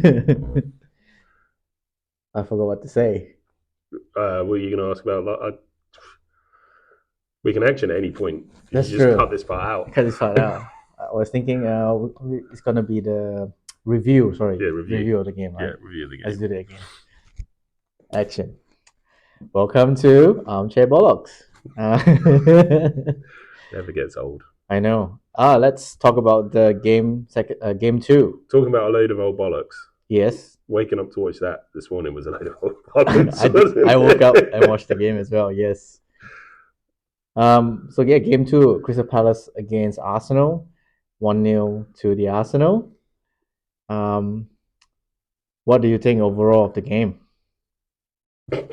I forgot what to say. What are you going to ask about? We can action at any point. You can That's just cut true. this part out. I cut this part out. I was thinking it's gonna be the review. Sorry, Yeah, review. review of the game, Yeah, right? review of the Let's game. do that again. Action. Welcome to Armchair Bollox. Never gets old. I know. Let's talk about the game two. Talking about a load of old bollocks. Yes, Waking up to watch that this morning was a load of old bollocks, I wasn't woke up and it? watched the game as well. Yes. So yeah, game two, Crystal Palace against Arsenal, 1-0 to the Arsenal. Um, what do you think overall of the game? Look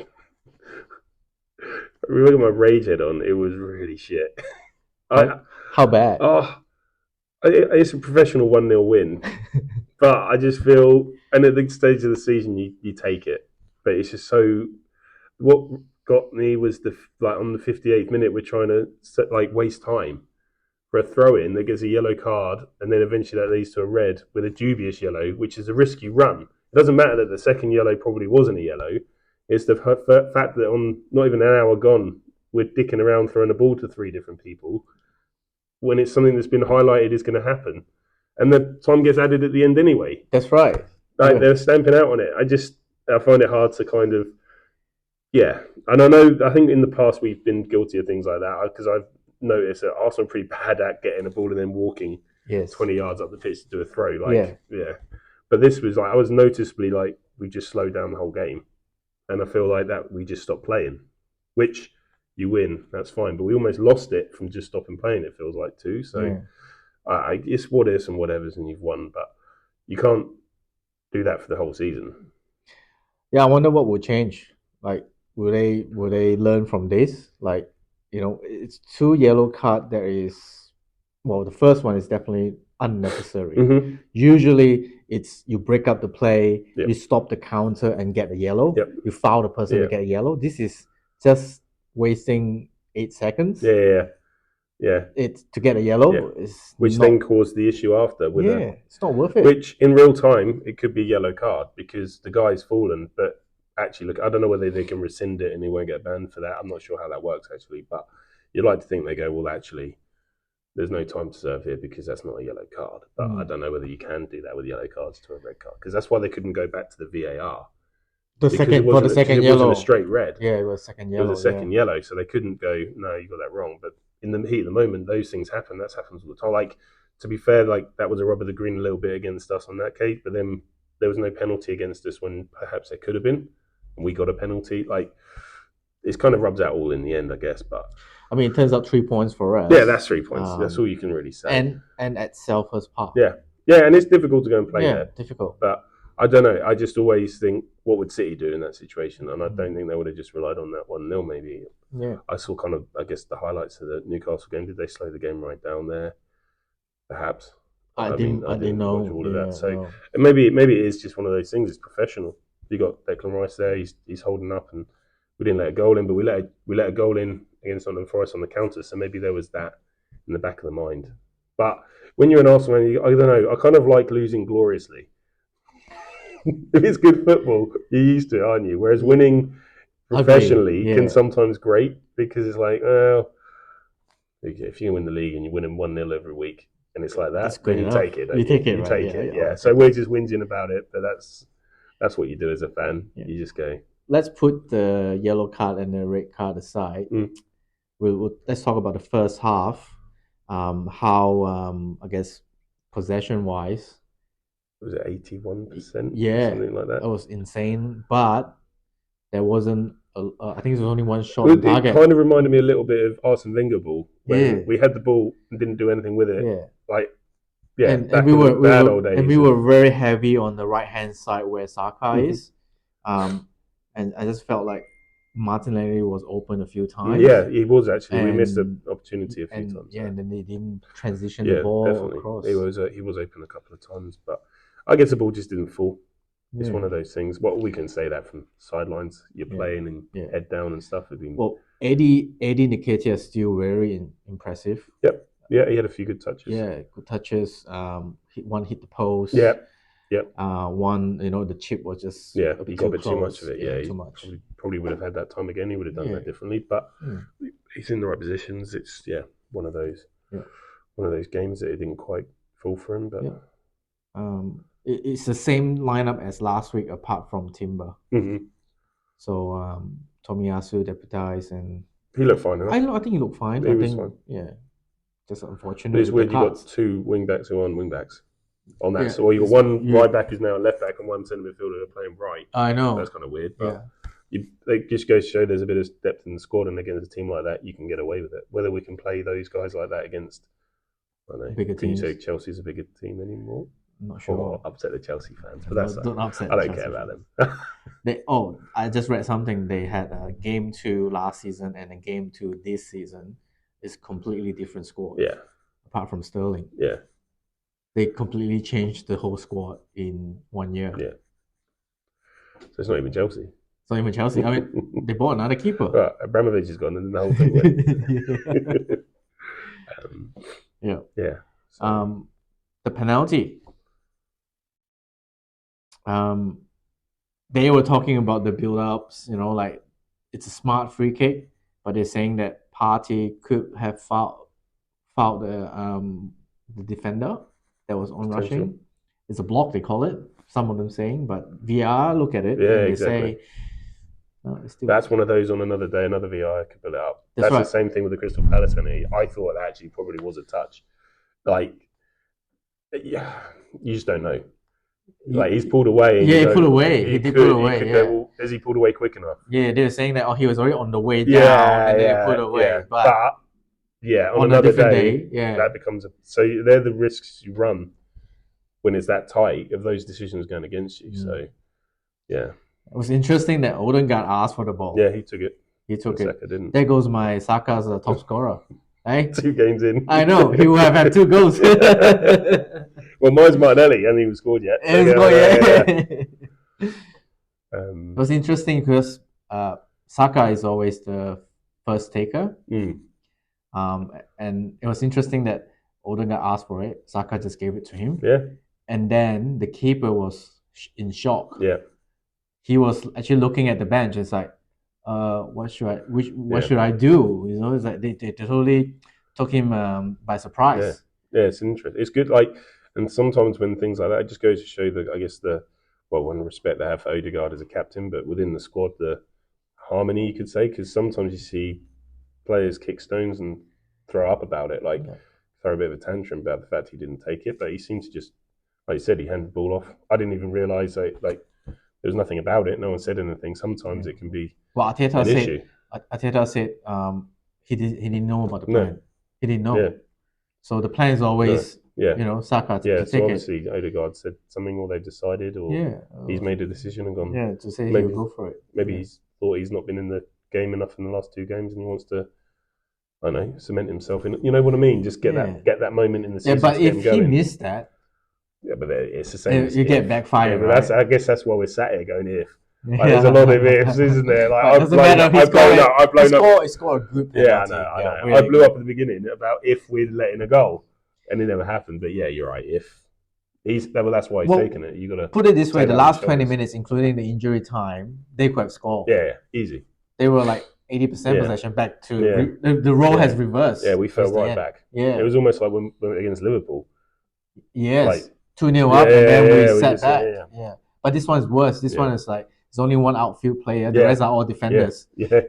at my rage head on. It was really shit. I, How bad? oh, it's a professional 1-0 win, but I just feel, and at the stage of the season, you take it. But it's just so. What got me was on the 58th minute, we're trying to waste time for a throw in that gets a yellow card, and then eventually that leads to a red with a dubious yellow, which is a risky run. It doesn't matter that the second yellow probably wasn't a yellow. It's the fact that on not even an hour gone, we're dicking around throwing a ball to three different people when it's something that's been highlighted is going to happen. And the time gets added at the end anyway. That's right. Like Yeah. they're stamping out on it. I find it hard to kind of yeah. And I think in the past we've been guilty of things like that because I've noticed that Arsenal are pretty bad at getting a ball and then walking Yes. 20 yards up the pitch to do a throw. Yeah. Yeah. But this was I was noticeably we just slowed down the whole game. And I feel like that we just stopped playing, which you win, that's fine. But we almost lost it from just stopping playing, it feels like too. So Yeah. it's what is and whatever's, and you've won. But you can't do that for the whole season. Yeah. I wonder what will change. Like, will they learn from this? Like, it's two yellow card. There is, well, the first one is definitely unnecessary. Mm-hmm. Usually, it's you break up the play, you Yep. stop the counter and get a yellow. Yep. You foul the person to Yeah. get a yellow. This is just wasting 8 seconds. Yeah. Yeah. Yeah. It to get a Yeah. yellow is Which then not. caused the issue after with a Yeah, it's not worth it. which in real time it could be a yellow card because the guy's fallen, but actually look, I don't know whether they can rescind it and he won't get banned for that. I'm not sure how that works actually, but you'd like to think they go, well, actually, there's no time to serve here because that's not a yellow card. But I Mm. don't know whether you can do that with yellow cards to a red card because that's why they couldn't go back to the VAR The because second for the it second wasn't a yellow. straight red. Yeah, it was second It was a yellow. Yeah. second yellow, so they couldn't go, no, you got that wrong. But in the heat of the moment, those things happen. That happens all the time. Like, to be fair, that was a rub of the green a little bit against us on that case, but then there was no penalty against us when perhaps there could have been, and we got a penalty. Like, it kind of rubs out all in the end, I guess. But I mean, it turns out 3 points for yeah, us. that's 3 points. That's all you can really say. And at Selhurst Park. Yeah, yeah, and it's difficult to go and play Yeah, there, difficult. but I don't know. I just always think, what would City do in that situation? And I don't Mm. think they would have just relied on that 1-0 maybe. Yeah. I saw kind of, I guess, the highlights of the Newcastle game. Did they slow the game right down there? Perhaps. I I didn't didn't watch know. all of that. Yeah, So no. maybe it is just one of those things. It's professional. You got Declan Rice there. He's holding up, and we didn't let a goal in, but we let a goal in against Nottingham Forest on the counter. So maybe there was that in the back of the mind. But when you're an Arsenal man, I don't know. I kind of like losing gloriously. If it's good football, you're used to it, aren't you? Whereas winning Agree. professionally can Yeah. sometimes great because it's like, well, if you win the league and you win them 1-0 every week and it's like That's that, good then you enough. take it, You don't you? take it, You right? take Yeah, it, yeah, yeah. I'll So take we're it. just whinging about it, but that's what you do as a fan. Yeah. You just go, Let's put the yellow card and the red card aside. mm, Let's talk about the first half. How I guess possession wise, was it 81% or yeah, something like that that? was insane. But there wasn't. I think there was only one shot on It target. kind of reminded me a little bit of Arsene Wenger ball when Yeah, we had the ball and didn't do anything with it. yeah. Like, yeah, And back in the bad old we days of were very heavy on the right hand side where Saka mm-hmm. is, um, and I just felt like Martinelli was open a few times, Yeah, he was actually. We missed the and opportunity a few times yeah, there. and then they didn't transition the Yeah, ball definitely. across. He was open a couple of times, but I guess the ball just didn't fall. It's one Yeah, of those things. Well, we can say that from sidelines. You're yeah, playing and yeah. head down and stuff. Have been Well, Eddie Nketiah is still very impressive. yep, yeah. He had a few good touches. Yeah, good touches. One hit the post. Yeah, Yep. One, the chip was just Yeah, a he bit got a too bit too much close. of it. Yeah, Yeah, too he much. probably would have had that time again. He would have done Yeah. that differently. But Mm. he's in the right positions. It's one of those Yeah. games that it didn't quite fall for him. But It's the same lineup as last week, apart from Timber. Mhm. So Tomiyasu deputized, and He looked fine enough. I think he looked fine. He I was think fine. just But unfortunate it's with the weird. You got cards. two wing backs who aren't wing backs on that. Yeah, So you got it's one you. right back who's now a left back and one centre midfielder playing right. I That's know. kind of weird. Yeah. But it just goes to show there's a bit of depth in the squad, and against a team like that, you can get away with it. Whether we can play those guys like that against, I don't know, Bigger can you teams. say Chelsea's a bigger team anymore? I'm not Or sure. upset the Chelsea fans, but No, that's don't upset I the don't Chelsea care about fans. them. I just read something. They had a game 2 last season and a game 2 this season. It's completely different squad. Yeah, Apart from Sterling, yeah, they completely changed the whole squad in 1 year. yeah. So it's not even Chelsea. So even Chelsea, I mean, they bought another keeper. Right, Abramovich is gone, and the whole thing went. Yeah. Yeah. So. The penalty. They were talking about the build-ups, like it's a smart free kick, but they're saying that Partey could have fouled the defender that was on rushing. It's a block, they call it. Some of them saying, but VR look at it and they say, no, it's still. That's one of those on another day, another VR could pull it up. That's right. The same thing with the Crystal Palace penalty. I thought that actually probably was a touch. Like, yeah, you just don't know. Like he's pulled away. Yeah, he pulled away. He did pull away. Yeah. Has he pulled away quick enough? Yeah, they were saying that he was already on the way down and then he pulled away. Yeah. But on another day, that becomes so they're the risks you run when it's that tight of those decisions going against you. So yeah. It was interesting that Odegaard asked for the ball. Yeah, he took it. He took it. Saka didn't. There goes my Saka's top scorer. Hey? 2 games in. I know. He will have had 2 goals. Well, mine's Martinelli. Hasn't even scored yet. It was interesting because Saka is always the first taker. And it was interesting that Odegaard asked for it. Saka just gave it to him. Yeah. And then the keeper was in shock. Yeah. He was actually looking at the bench. It's like, what should I do? It's like they totally took him by surprise. Yeah, it's interesting. It's good. Like, and sometimes when things like that, it just goes to show I guess one respect they have for Odegaard as a captain, but within the squad, the harmony you could say, because sometimes you see players kick stones and throw up about it, throw a bit of a tantrum about the fact he didn't take it, but he seemed to just, like you said, he handed the ball off. I didn't even realise there was nothing about it. No one said anything. Sometimes it can be an issue. Arteta said he didn't know about the plan. No. He didn't know. Yeah. So the plan is always, Saka to take obviously Odegaard said something, or they've decided, or he's made a decision and gone. Yeah, to say he'll go for it. Maybe he's thought he's not been in the game enough in the last 2 games, and he wants to, I don't know, cement himself in. You know what I mean? Just get that moment in the season. Yeah, but if he missed that, but it's the same. You get backfired. Yeah, but I guess that's why we're sat here going if. There's a lot of ifs, isn't there? Like I've blown up. He scored a good penalty. Yeah, I know. Really I blew up at the beginning about if we'd let in a goal, and it never happened. But yeah, you're right. If that's why he's taking it. You got to put it this way: the last 20 minutes, including the injury time, they could have scored. Yeah, easy. They were like 80% possession back to the role has reversed. Yeah, we fell right back. Yeah, it was almost like when against Liverpool. Yes, 2-0 up, and then we sat back. Yeah, but this one is worse. This one is like there's only one outfield player. The rest are all defenders. Yeah.